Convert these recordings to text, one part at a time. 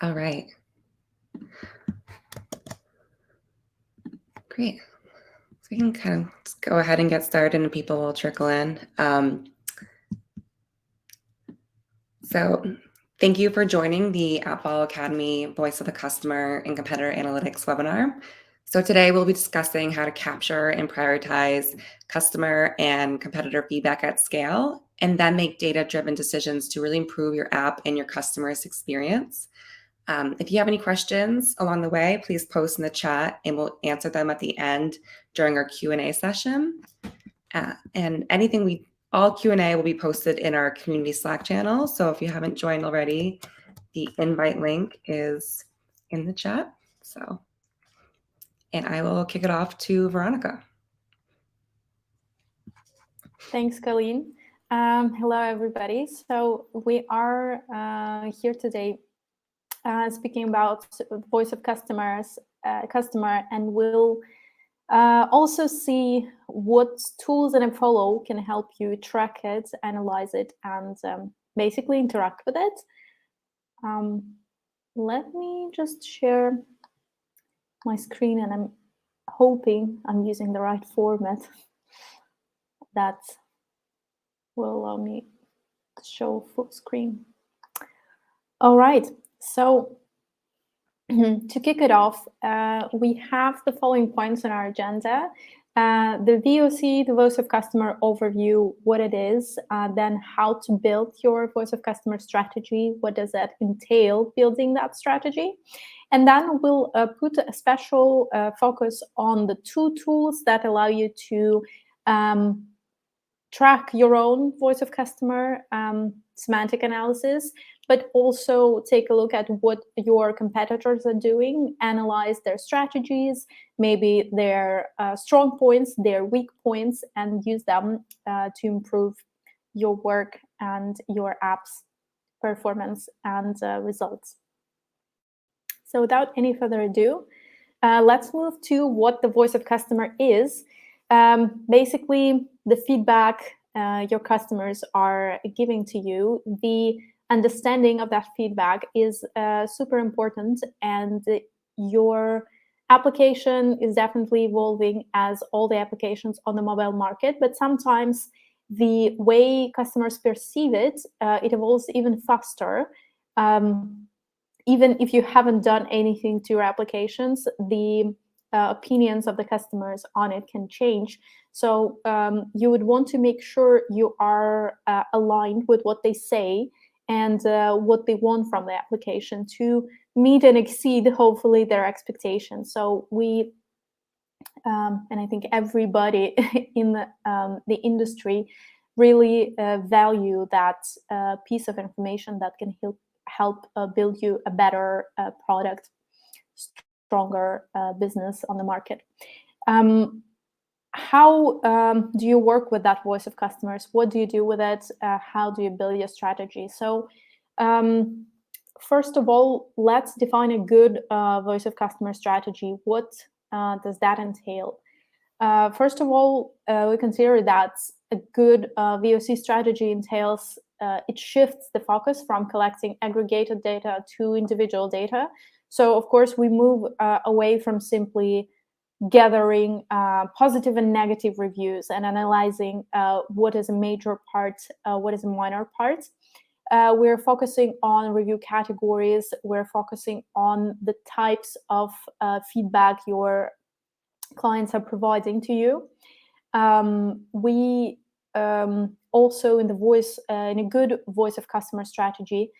All right. Great. So we can kind of just go ahead and get started and people will trickle in. So thank you for joining the AppFollow Academy Voice of the Customer and Competitor Analytics webinar. So today we'll be discussing how to capture and prioritize customer and competitor feedback at scale, and then make data-driven decisions to really improve your app and your customer's experience. If you have any questions along the way, please post in the chat and we'll answer them at the end during our Q&A session. And all Q&A will be posted in our community Slack channel. So if you haven't joined already, the invite link is in the chat. And I will kick it off to Veronica. Thanks, Colleen. Hello, everybody. So we are here today speaking about voice of customer, and we'll also see what tools in AppFollow can help you track it, analyze it, and basically interact with it. Let me just share my screen, and I'm hoping I'm using the right format that will allow me to show full screen. All right, so to kick it off, we have the following points on our agenda. The VOC, the Voice of Customer overview, what it is, then how to build your Voice of Customer strategy, what does that entail, building that strategy. And then we'll put a special focus on the two tools that allow you to track your own Voice of Customer semantic analysis, but also take a look at what your competitors are doing, analyze their strategies, maybe their strong points, their weak points, and use them to improve your work and your app's performance and results. So without any further ado, let's move to what the Voice of Customer is. Basically, the feedback your customers are giving to you, the understanding of that feedback is super important, and your application is definitely evolving as all the applications on the mobile market, but sometimes the way customers perceive it, it evolves even faster. Even if you haven't done anything to your applications, the opinions of the customers on it can change. So you would want to make sure you are aligned with what they say and what they want from the application to meet and exceed, hopefully, their expectations. So we, and I think everybody in the industry really value that piece of information that can help build you a better product, stronger business on the market. How do you work with that voice of customers? What do you do with it? How do you build your strategy? So first of all, let's define a good voice of customer strategy. What does that entail? First of all, we consider that a good VOC strategy entails it shifts the focus from collecting aggregated data to individual data. So, of course, we move away from simply gathering positive and negative reviews and analyzing what is a major part, what is a minor part. We're focusing on review categories. We're focusing on the types of feedback your clients are providing to you. We also, in a good voice of customer strategy,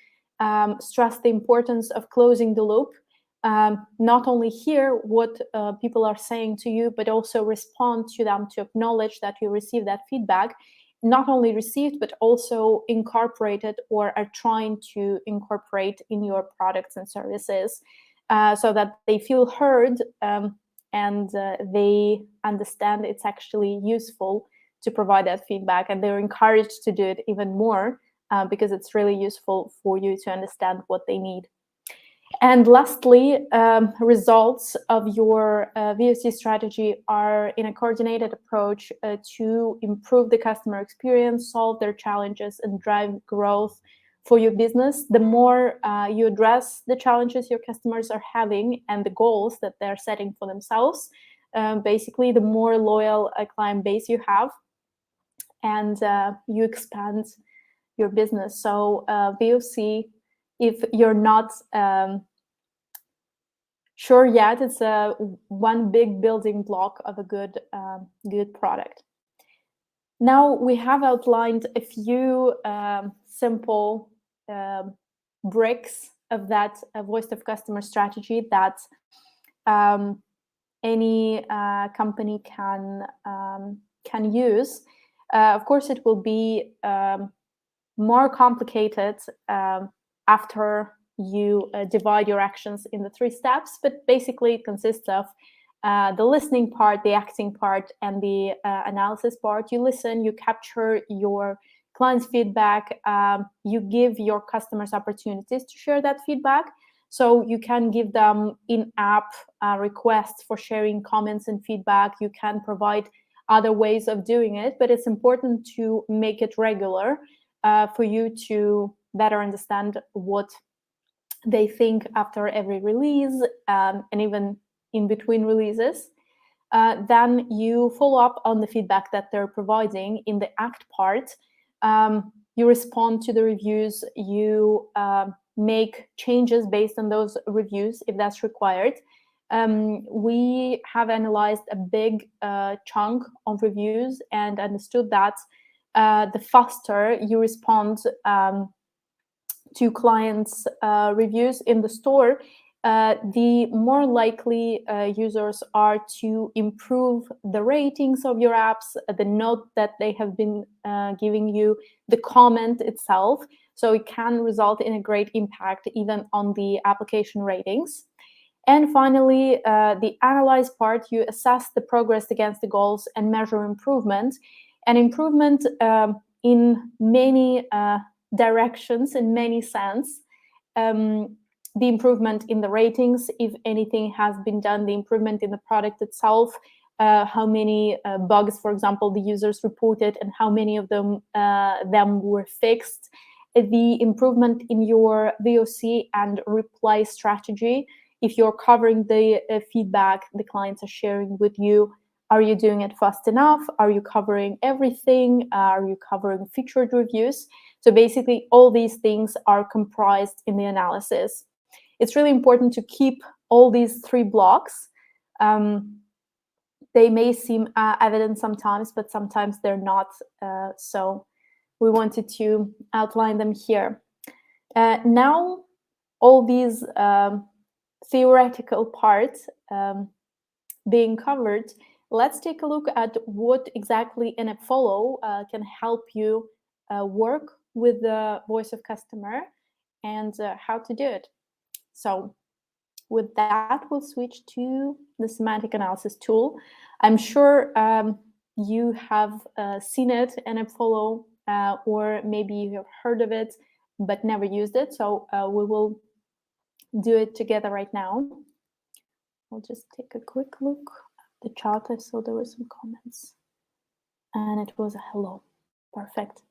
stress the importance of closing the loop. Not only hear what people are saying to you, but also respond to them to acknowledge that you receive that feedback. Not only received, but also incorporated or are trying to incorporate in your products and services so that they feel heard and they understand it's actually useful to provide that feedback, and they're encouraged to do it even more because it's really useful for you to understand what they need. And lastly, results of your VOC strategy are in a coordinated approach to improve the customer experience, solve their challenges, and drive growth for your business, the more you address the challenges your customers are having and the goals that they're setting for themselves, basically, the more loyal a client base you have, and you expand your business. So VOC, if you're not sure yet, it's one big building block of a good product. Now we have outlined a few simple bricks of that voice of customer strategy that any company can use. Of course, it will be more complicated after you divide your actions in the 3 steps, but basically it consists of the listening part, the acting part, and the analysis part. You listen, you capture your client's feedback, you give your customers opportunities to share that feedback. So you can give them in-app requests for sharing comments and feedback. You can provide other ways of doing it, but it's important to make it regular for you to better understand what they think after every release, and even in between releases. Then you follow up on the feedback that they're providing in the act part. You respond to the reviews, you make changes based on those reviews if that's required. We have analyzed a big chunk of reviews and understood that the faster you respond to clients' reviews in the store, the more likely users are to improve the ratings of your apps, the note that they have been giving you, the comment itself. So it can result in a great impact even on the application ratings. And finally, the analyze part, you assess the progress against the goals and measure improvement. And improvement in many directions, in many sense. The improvement in the ratings, if anything has been done, the improvement in the product itself, how many bugs, for example, the users reported and how many of them were fixed, the improvement in your VOC and reply strategy. If you're covering the feedback the clients are sharing with you, are you doing it fast enough? Are you covering everything? Are you covering featured reviews? So basically, all these things are comprised in the analysis. It's really important to keep all these 3 blocks. They may seem evident sometimes, but sometimes they're not. So we wanted to outline them here. Now, all these theoretical parts being covered, let's take a look at what exactly in AppFollow can help you work with the voice of customer and how to do it. So with that, we'll switch to the semantic analysis tool. I'm sure you have seen it in AppFollow, or maybe you have heard of it but never used it. So we will do it together right now. I'll just take a quick look at the chat. I saw there were some comments, and it was a hello. Perfect.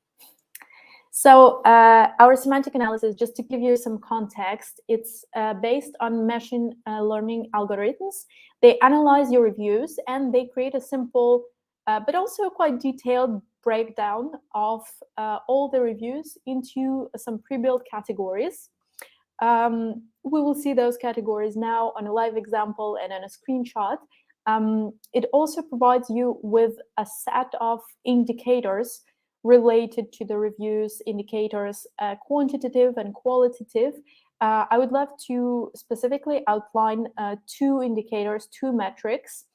So our semantic analysis, just to give you some context, it's based on machine learning algorithms. They analyze your reviews and they create a simple but also quite detailed breakdown of all the reviews into some pre-built categories. We will see those categories now on a live example and on a screenshot. It also provides you with a set of indicators related to the reviews, indicators, quantitative and qualitative. I would love to specifically outline 2 indicators, 2 metrics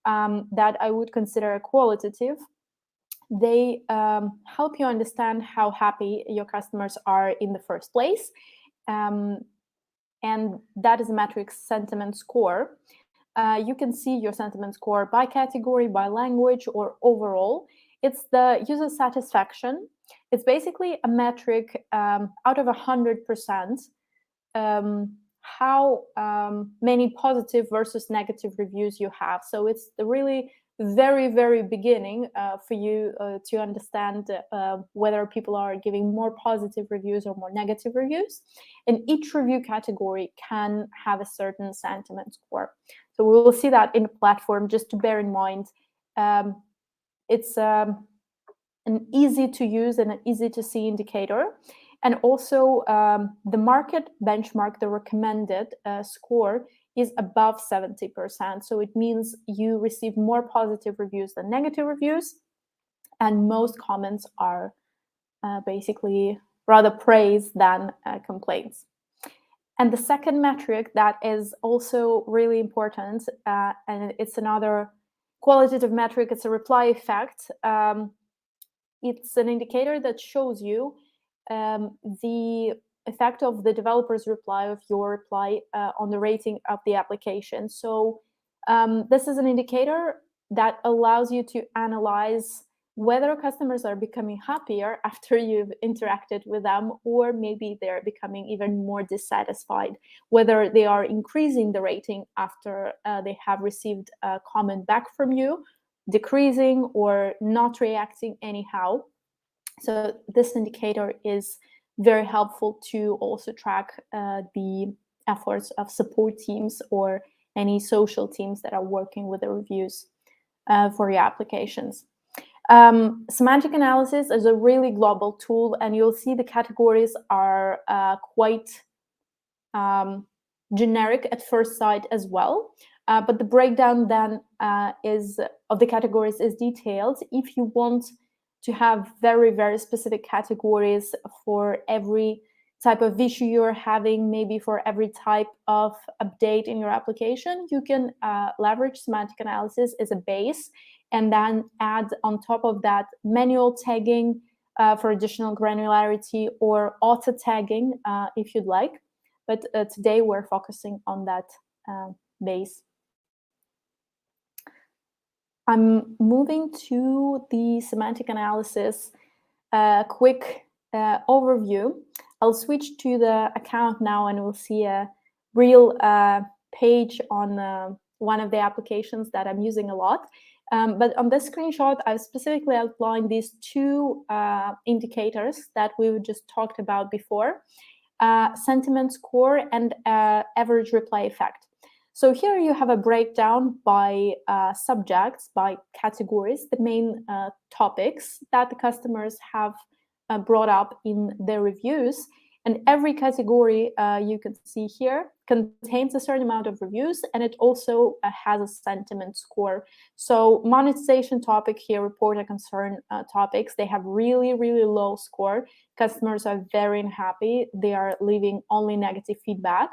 that I would consider qualitative. They help you understand how happy your customers are in the first place. And that is a metric sentiment score. You can see your sentiment score by category, by language, or overall. It's the user satisfaction. It's basically a metric out of 100%, how many positive versus negative reviews you have. So it's the really very beginning for you to understand whether people are giving more positive reviews or more negative reviews. And each review category can have a certain sentiment score. So we will see that in the platform, just to bear in mind. It's an easy to use and an easy to see indicator. And also the market benchmark, the recommended score, is above 70%. So it means you receive more positive reviews than negative reviews. And most comments are basically rather praise than complaints. And the second metric that is also really important, and it's another qualitative metric, it's a reply effect. It's an indicator that shows you the effect of the developer's reply, of your reply, on the rating of the application. So this is an indicator that allows you to analyze whether customers are becoming happier after you've interacted with them, or maybe they're becoming even more dissatisfied, whether they are increasing the rating after they have received a comment back from you, decreasing, or not reacting anyhow. So this indicator is very helpful to also track the efforts of support teams or any social teams that are working with the reviews for your applications. Semantic analysis is a really global tool, and you'll see the categories are quite generic at first sight as well. But the breakdown then is of the categories is detailed. If you want to have very specific categories for every type of issue you're having, maybe for every type of update in your application, you can leverage semantic analysis as a base, and then add on top of that manual tagging for additional granularity, or auto tagging if you'd like. But today we're focusing on that base. I'm moving to the semantic analysis quick overview. I'll switch to the account now, and we'll see a real page on one of the applications that I'm using a lot. But on this screenshot, I've specifically outlined these two indicators that we just talked about before, sentiment score and average reply effect. So here you have a breakdown by subjects, by categories, the main topics that the customers have brought up in their reviews. And every category you can see here contains a certain amount of reviews, and it also has a sentiment score. So monetization topic here, report a concern topics, they have really low score. Customers are very unhappy. They are leaving only negative feedback.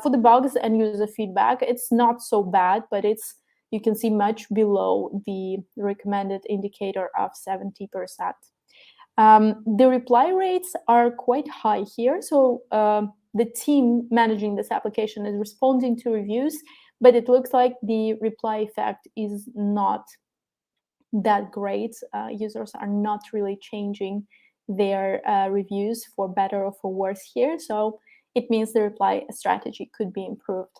For the bugs and user feedback, it's not so bad, but it's, you can see, much below the recommended indicator of 70%. The reply rates are quite high here. So the team managing this application is responding to reviews, but it looks like the reply effect is not that great. Users are not really changing their reviews for better or for worse here. So it means the reply strategy could be improved.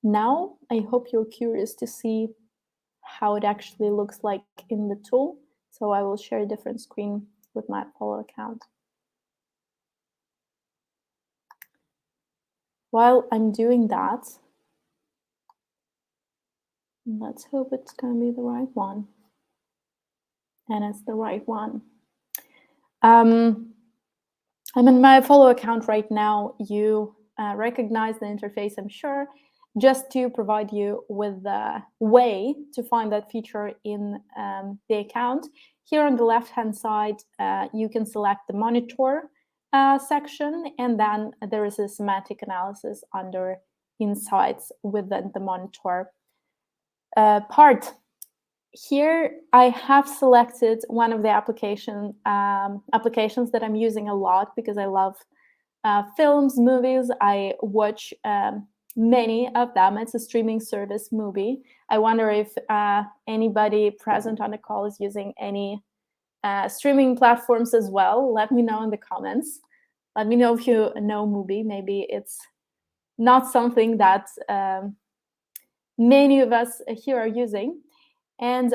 Now, I hope you're curious to see how it actually looks like in the tool. So I will share a different screen with my AppFollow account. While I'm doing that, let's hope it's going to be the right one. And it's the right one. I'm in my AppFollow account right now. You recognize the interface, I'm sure, just to provide you with a way to find that feature in the account. Here on the left-hand side, you can select the monitor section, and then there is a semantic analysis under insights within the monitor part. Here, I have selected one of the applications that I'm using a lot because I love films, movies. I watch many of them. It's a streaming service, Mubi. I wonder if anybody present on the call is using any streaming platforms as well. Let me know in the comments. Let me know if you know Mubi. Maybe it's not something that many of us here are using. And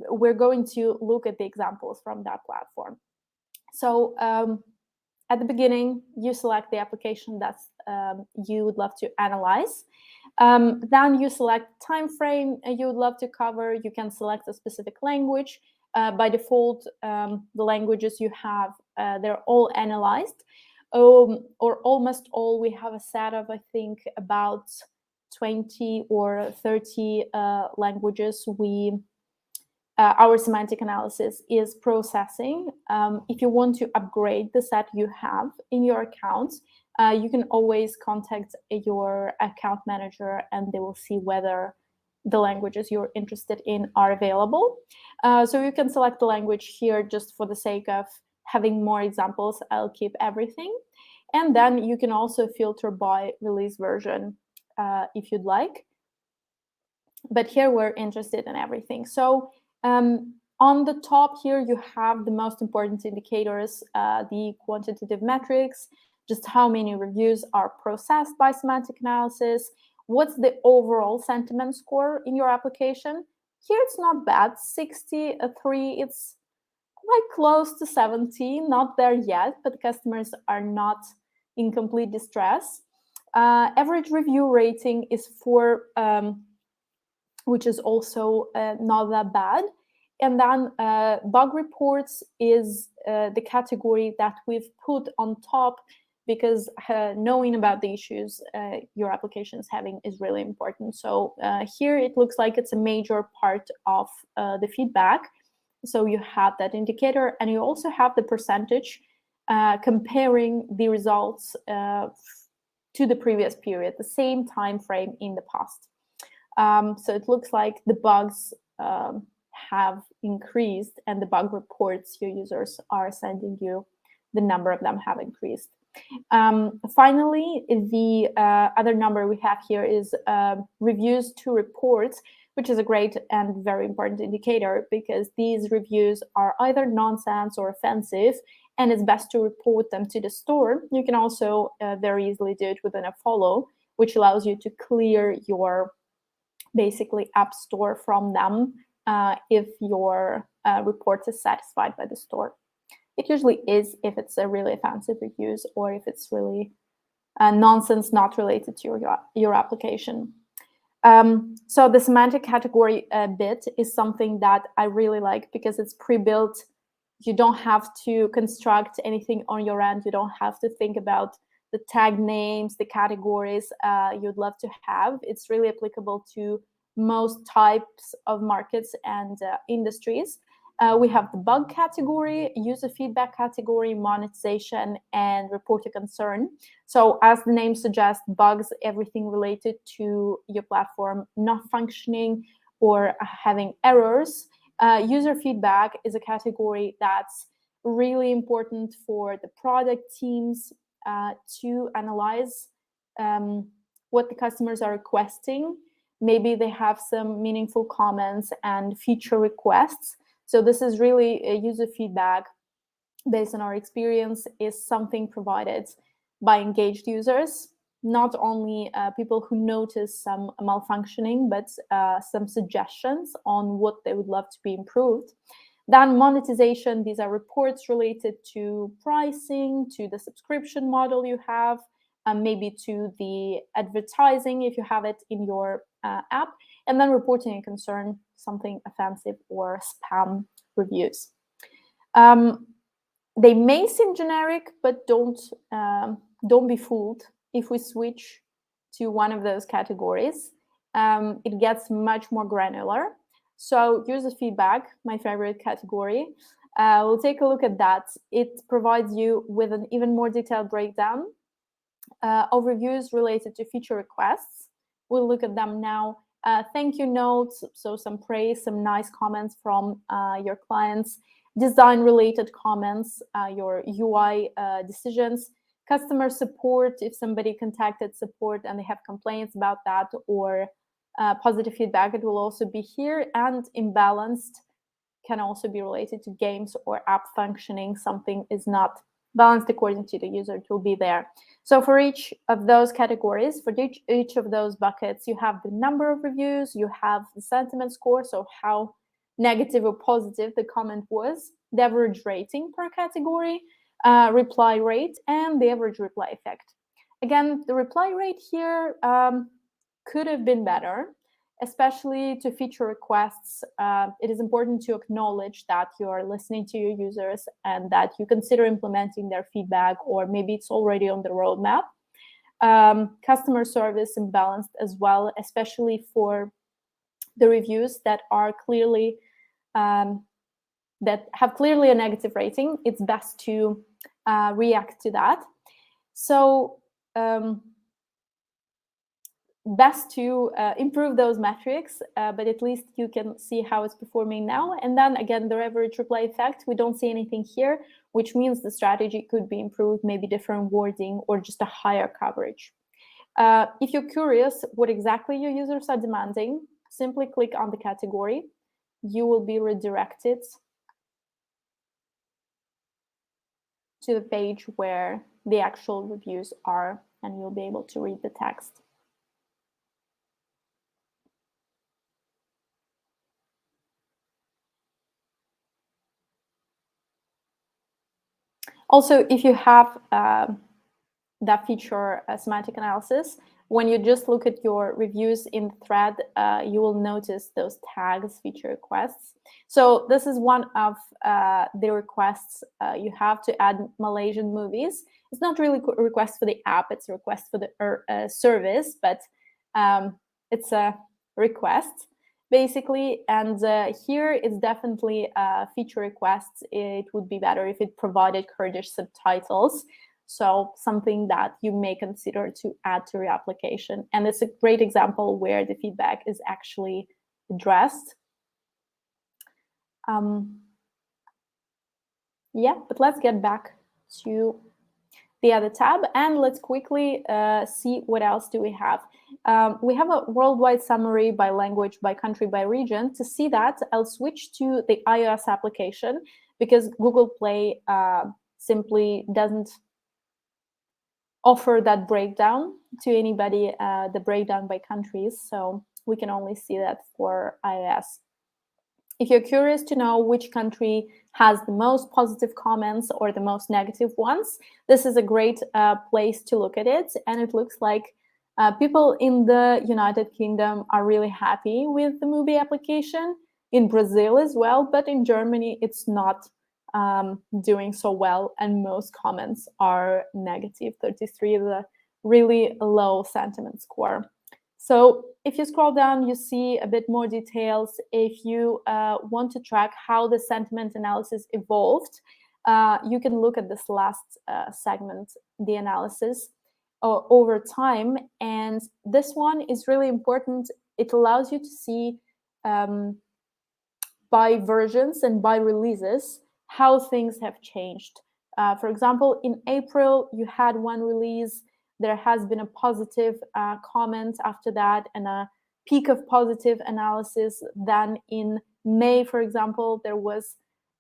we're going to look at the examples from that platform. So at the beginning, you select the application that you would love to analyze. Then you select time frame you would love to cover. You can select a specific language. By default, the languages you have, they're all analyzed. Or almost all. We have a set of, I think, about 20 or 30 languages our semantic analysis is processing. If you want to upgrade the set you have in your account, you can always contact your account manager and they will see whether the languages you're interested in are available. So you can select the language here just for the sake of having more examples. I'll keep everything. And then you can also filter by release version if you'd like. But here we're interested in everything. So on the top here, you have the most important indicators, the quantitative metrics, just how many reviews are processed by semantic analysis, what's the overall sentiment score in your application. Here it's not bad, 63, it's quite close to 70, not there yet, but customers are not in complete distress. Average review rating is 4, which is also not that bad. And then bug reports is the category that we've put on top because knowing about the issues your application is having is really important. So here it looks like it's a major part of the feedback. So you have that indicator, and you also have the percentage comparing the results to the previous period, the same time frame in the past. So it looks like the bugs have increased, and the bug reports your users are sending you, the number of them have increased. Finally, the other number we have here is reviews to reports, which is a great and very important indicator because these reviews are either nonsense or offensive, and it's best to report them to the store. You can also very easily do it within AppFollow, which allows you to clear your basically app store from them if your report is satisfied by the store. It usually is if it's a really offensive reviews or if it's really nonsense not related to your application. So the semantic category bit is something that I really like because it's pre-built. You don't have to construct anything on your end. You don't have to think about the tag names, the categories you'd love to have. It's really applicable to most types of markets and industries. We have the bug category, user feedback category, monetization, and report a concern. So as the name suggests, bugs, everything related to your platform not functioning or having errors. User feedback is a category that's really important for the product teams to analyze what the customers are requesting. Maybe they have some meaningful comments and feature requests. So this is really a user feedback based on our experience is something provided by engaged users, not only people who notice some malfunctioning, but some suggestions on what they would love to be improved. Then monetization, these are reports related to pricing, to the subscription model you have, maybe to the advertising if you have it in your app, and then reporting a concern, something offensive or spam reviews. They may seem generic, but don't be fooled. If we switch to one of those categories, it gets much more granular. So user feedback, my favorite category. We'll take a look at that. It provides you with an even more detailed breakdown of reviews related to feature requests. We'll look at them now. Thank you notes, so some praise, some nice comments from your clients, design-related comments, your UI decisions, customer support, if somebody contacted support and they have complaints about that, or positive feedback, it will also be here, and imbalanced can also be related to games or app functioning. Something is not balanced according to the user, it will be there. So for each of those categories, for each of those buckets, you have the number of reviews, you have the sentiment score, so how negative or positive the comment was, the average rating per category, reply rate, and the average reply effect. Again, the reply rate here could have been better, especially to feature requests. It is important to acknowledge that you're listening to your users and that you consider implementing their feedback, or maybe it's already on the roadmap. Customer service imbalanced as well, especially for the reviews that are clearly that have clearly a negative rating. It's best to react to that. So best to improve those metrics, but at least you can see how it's performing now. And then again, the average reply effect, we don't see anything here, which means the strategy could be improved, maybe different wording or just a higher coverage. If you're curious what exactly your users are demanding, simply click on the category. You will be redirected to the page where the actual reviews are, and you'll be able to read the text. Also, if you have that feature, semantic analysis, when you just look at your reviews in the thread, you will notice those tags, feature requests. So this is one of the requests you have to add Malaysian movies. It's not really a request for the app, it's a request for the service, but it's a request, basically. And here it's definitely feature requests. It would be better if it provided Kurdish subtitles. So something that you may consider to add to your application. And it's a great example where the feedback is actually addressed. Yeah, but let's get back to the other tab and let's quickly see what else do we have. We have a worldwide summary by language, by country, by region. To see that, I'll switch to the iOS application because Google Play simply doesn't offer that breakdown to anybody, the breakdown by countries. So we can only see that for iOS. If you're curious to know which country has the most positive comments or the most negative ones, this is a great place to look at it. And it looks like people in the United Kingdom are really happy with the movie application, in Brazil as well, but in Germany, it's not doing so well, and most comments are negative. 33 is a really low sentiment score. So if you scroll down, you see a bit more details. If you want to track how the sentiment analysis evolved, you can look at this last segment, the analysis over time. And this one is really important. It allows you to see by versions and by releases how things have changed. For example, in April, you had one release. There has been a positive comment after that and a peak of positive analysis. Then in May, for example, there was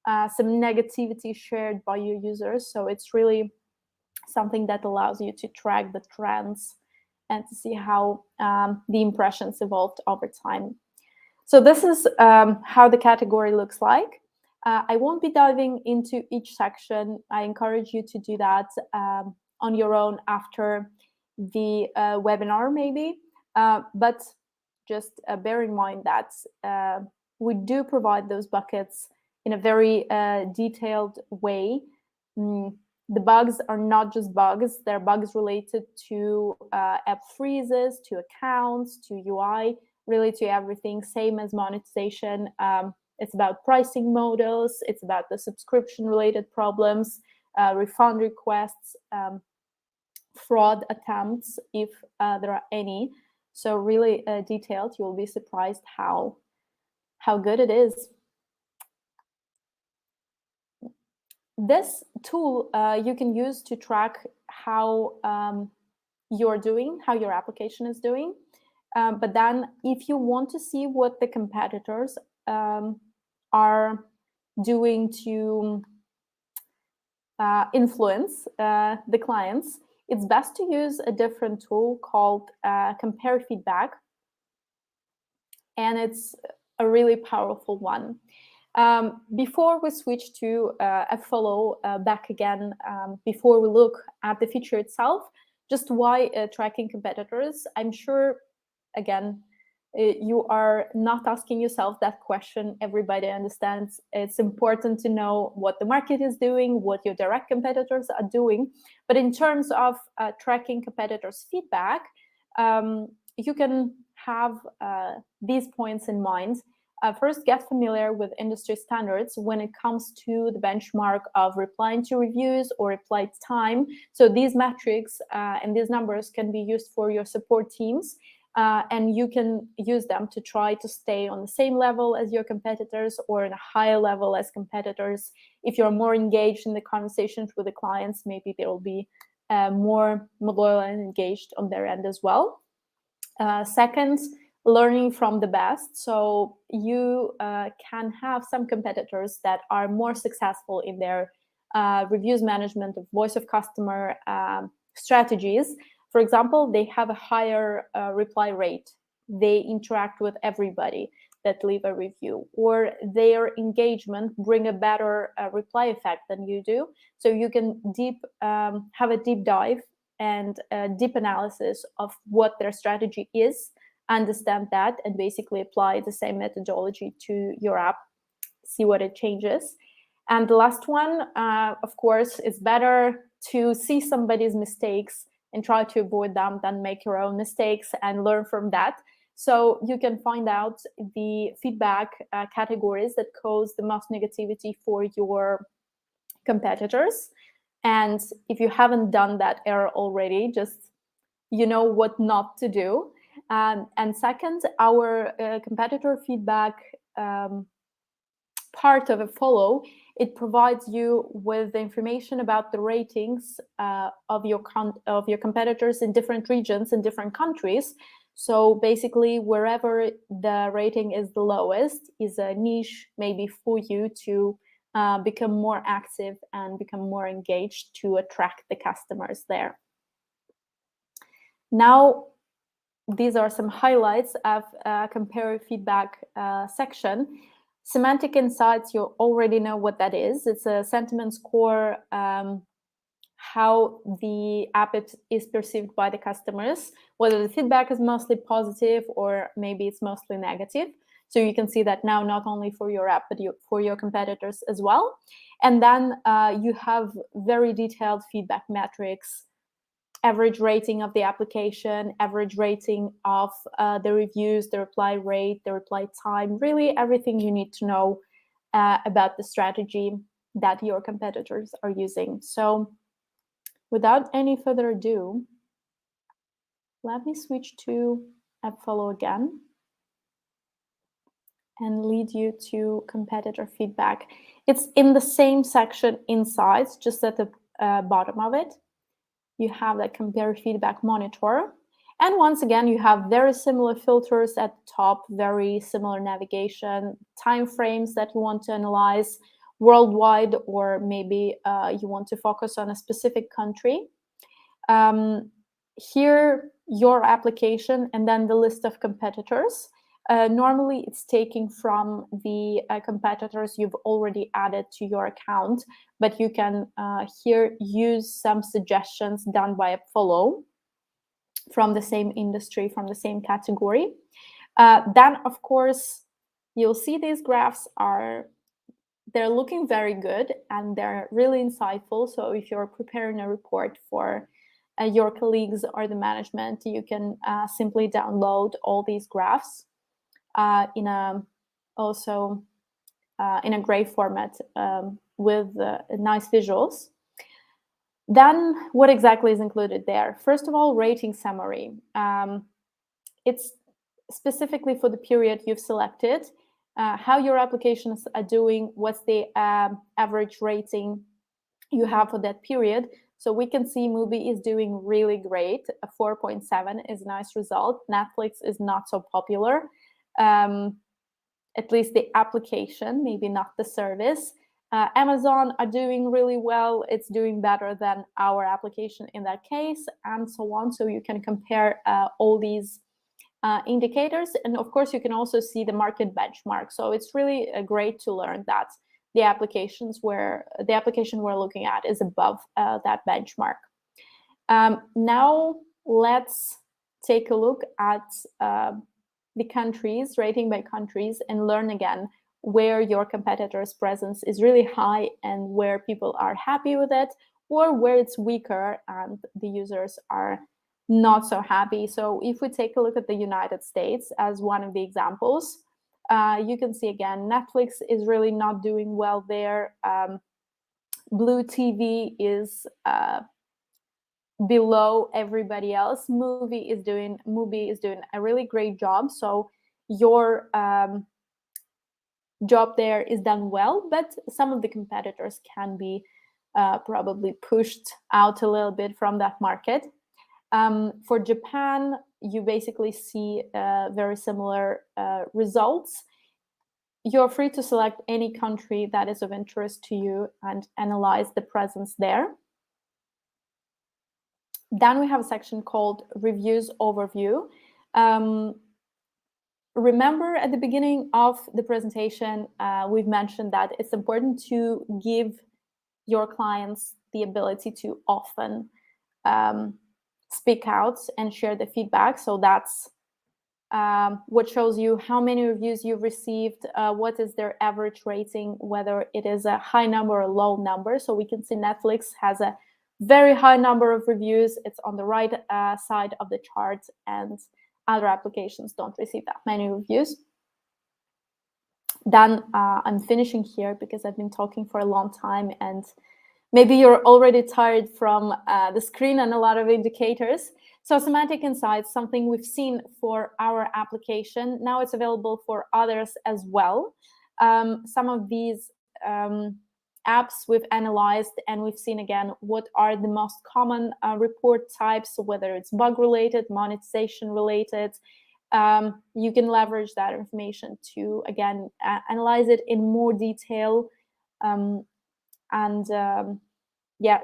some negativity shared by your users. So it's really something that allows you to track the trends and to see how the impressions evolved over time. So this is how the category looks like. I won't be diving into each section. I encourage you to do that on your own after the webinar, maybe. But just bear in mind that we do provide those buckets in a very detailed way. The bugs are not just bugs. They're bugs related to app freezes, to accounts, to UI, really to everything, same as monetization. It's about pricing models. It's about the subscription-related problems, refund requests, fraud attempts, if there are any. So really detailed. You will be surprised how good it is. This tool you can use to track how you're doing, how your application is doing. But then if you want to see what the competitors are doing to influence the clients, it's best to use a different tool called Compare Feedback. And it's a really powerful one. Before we switch to AppFollow back again, before we look at the feature itself, just why tracking competitors. I'm sure, again, you are not asking yourself that question. Everybody understands it's important to know what the market is doing, what your direct competitors are doing. But in terms of tracking competitors' feedback, you can have these points in mind. First, get familiar with industry standards when it comes to the benchmark of replying to reviews or reply time. So these metrics and these numbers can be used for your support teams, and you can use them to try to stay on the same level as your competitors or in a higher level as competitors. If you're more engaged in the conversations with the clients, maybe they will be more loyal and engaged on their end as well. Second, learning from the best. So you can have some competitors that are more successful in their reviews management of voice of customer strategies. For example, they have a higher reply rate. They interact with everybody that leave a review, or their engagement bring a better reply effect than you do. So you can have a deep dive and a deep analysis of what their strategy is, understand that, and basically apply the same methodology to your app, see what it changes. And the last one, of course, is better to see somebody's mistakes and try to avoid them than make your own mistakes and learn from that. So you can find out the feedback categories that cause the most negativity for your competitors. And if you haven't done that error already, just you know what not to do. And second, our competitor feedback part of AppFollow, it provides you with the information about the ratings of your competitors in different regions in different countries. So basically, wherever the rating is the lowest is a niche maybe for you to become more active and become more engaged to attract the customers there. Now, these are some highlights of compare feedback section. Semantic insights, you already know what that is. It's a sentiment score, how the app is perceived by the customers, whether the feedback is mostly positive or maybe it's mostly negative. So you can see that now not only for your app, but for your competitors as well. And then you have very detailed feedback metrics, average rating of the application, average rating of the reviews, the reply rate, the reply time, really everything you need to know about the strategy that your competitors are using. So without any further ado, let me switch to AppFollow again and lead you to competitor feedback. It's in the same section Insights, just at the bottom of it. You have that compare feedback monitor. And once again, you have very similar filters at the top, very similar navigation, timeframes that you want to analyze worldwide, or maybe you want to focus on a specific country. Here, your application and then the list of competitors. Normally, it's taking from the competitors you've already added to your account, but you can here use some suggestions done by AppFollow from the same industry, from the same category. Then, of course, you'll see these graphs they're looking very good and they're really insightful. So if you're preparing a report for your colleagues or the management, you can simply download all these graphs in a gray format with nice visuals. Then what exactly is included there? First of all, rating summary. It's specifically for the period you've selected, how your applications are doing, what's the average rating you have for that period. So we can see Mubi is doing really great. A 4.7 is a nice result. Netflix is not so popular. At least the application, maybe not the service. Amazon are doing really well. It's doing better than our application in that case, and so on. So you can compare all these indicators. And of course, you can also see the market benchmark. So it's really great to learn that the application we're looking at is above that benchmark. Now let's take a look at the countries, rating by countries, and learn again where your competitor's presence is really high and where people are happy with it, or where it's weaker and the users are not so happy. So if we take a look at the United States as one of the examples, you can see again, Netflix is really not doing well there. Blue TV is below everybody else. Movie is doing a really great job. So your job there is done well, but some of the competitors can be probably pushed out a little bit from that market. For Japan, you basically see very similar results. You're free to select any country that is of interest to you and analyze the presence there. Then we have a section called Reviews Overview. Remember at the beginning of the presentation, we've mentioned that it's important to give your clients the ability to often speak out and share the feedback. So that's what shows you how many reviews you've received, what is their average rating, whether it is a high number or a low number. So we can see Netflix has a very high number of reviews. It's on the right side of the chart, and other applications don't receive that many reviews. Then I'm finishing here because I've been talking for a long time, and maybe you're already tired from the screen and a lot of indicators. So semantic insights, something we've seen for our application. Now it's available for others as well. Some of these apps we've analyzed, and we've seen again what are the most common report types, so whether it's bug related, monetization related. You can leverage that information to again analyze it in more detail and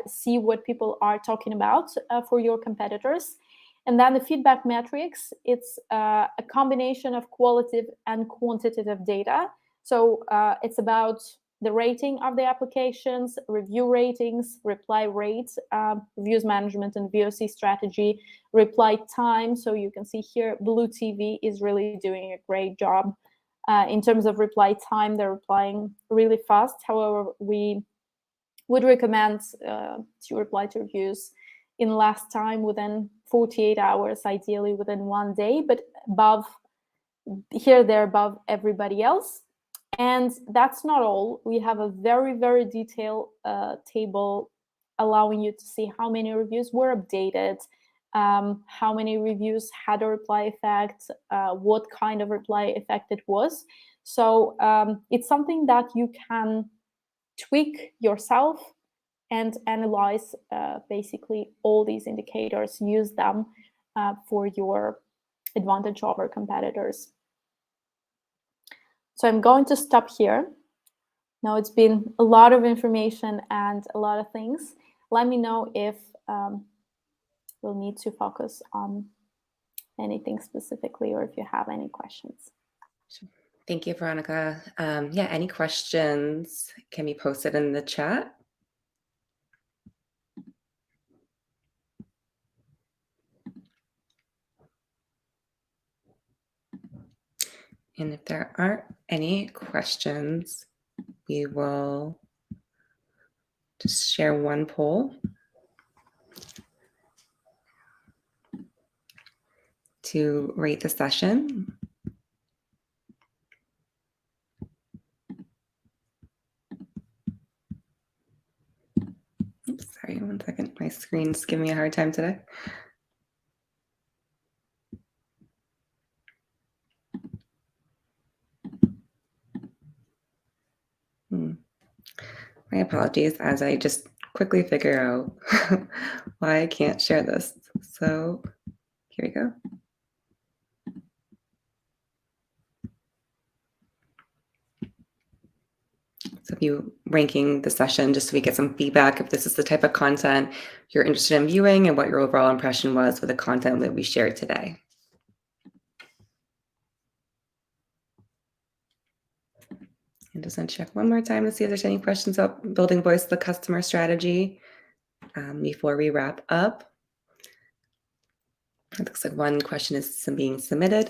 see what people are talking about for your competitors. And then the feedback metrics, it's a combination of qualitative and quantitative data. So it's about the rating of the applications, review ratings, reply rates, reviews management and VOC strategy, reply time. So you can see here, Blue TV is really doing a great job. In terms of reply time, they're replying really fast. However, we would recommend to reply to reviews in less time, within 48 hours, ideally within 1 day, but they're above everybody else. And that's not all. We have a very, very detailed table allowing you to see how many reviews were updated, how many reviews had a reply effect, what kind of reply effect it was. So it's something that you can tweak yourself and analyze basically all these indicators, use them for your advantage over competitors. So I'm going to stop here. Now it's been a lot of information and a lot of things. Let me know if we'll need to focus on anything specifically, or if you have any questions. Thank you, Veronica. Any questions can be posted in the chat. And if there aren't any questions, we will just share one poll to rate the session. Oops, sorry, 1 second. My screen's giving me a hard time today. My apologies as I just quickly figure out why I can't share this. So here we go. So if you ranking the session, just so we get some feedback, if this is the type of content you're interested in viewing and what your overall impression was with the content that we shared today. And just going to check one more time to see if there's any questions about building voice of the customer strategy before we wrap up. It looks like one question is being submitted.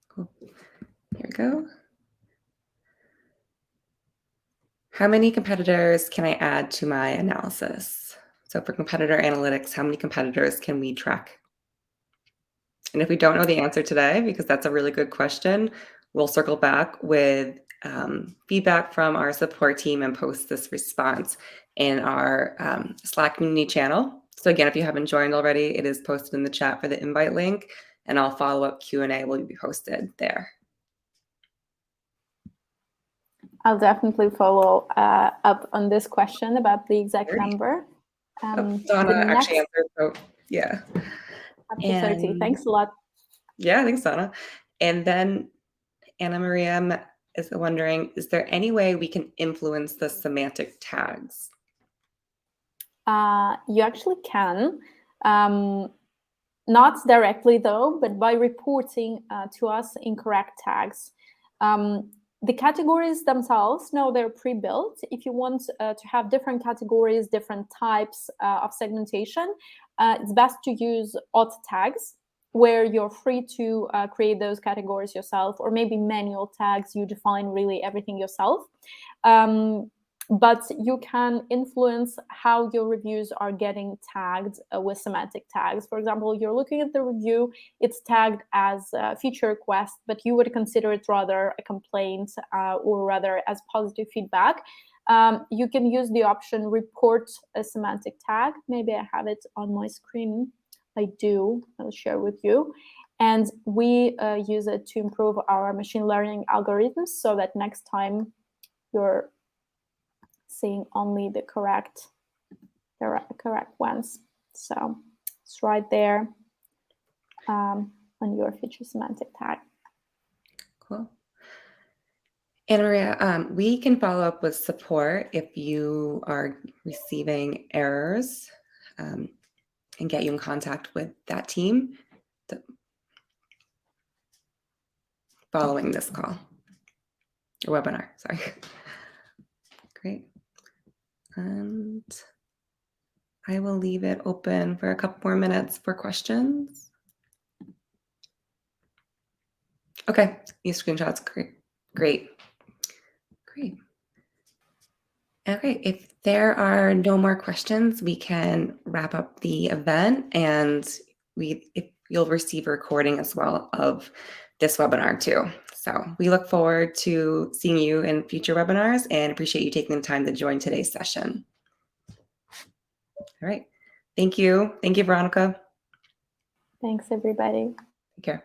Cool. Here we go. How many competitors can I add to my analysis? So for competitor analytics, how many competitors can we track? And if we don't know the answer today, because that's a really good question, we'll circle back with feedback from our support team and post this response in our Slack community channel. So again, if you haven't joined already, it is posted in the chat for the invite link, and all follow-up Q&A will be posted there. I'll definitely follow up on this question about the exact Great. number. Donna actually answered, so yeah. Up to 30. Thanks a lot. Yeah, thanks, Donna. And then Anna Maria is wondering, is there any way we can influence the semantic tags? You actually can. Not directly though, but by reporting to us incorrect tags. The categories themselves, no, they're pre-built. If you want to have different categories, different types of segmentation, it's best to use auth tags, where you're free to create those categories yourself, or maybe manual tags, you define really everything yourself. But you can influence how your reviews are getting tagged with semantic tags. For example, you're looking at the review, it's tagged as a feature request, but you would consider it rather a complaint or rather as positive feedback. You can use the option report a semantic tag. Maybe I have it on my screen. I do. I'll share with you. And we use it to improve our machine learning algorithms so that next time you're seeing only the correct ones. So it's right there on your feature semantic tag. Cool. Anna Maria, we can follow up with support if you are receiving errors and get you in contact with that team following this call or webinar, sorry. Great. And I will leave it open for a couple more minutes for questions. Okay, these screenshots, great. Okay, if there are no more questions, we can wrap up the event, and you'll receive a recording as well of this webinar too. So we look forward to seeing you in future webinars and appreciate you taking the time to join today's session. All right, thank you. Thank you, Veronica. Thanks, everybody. Take care.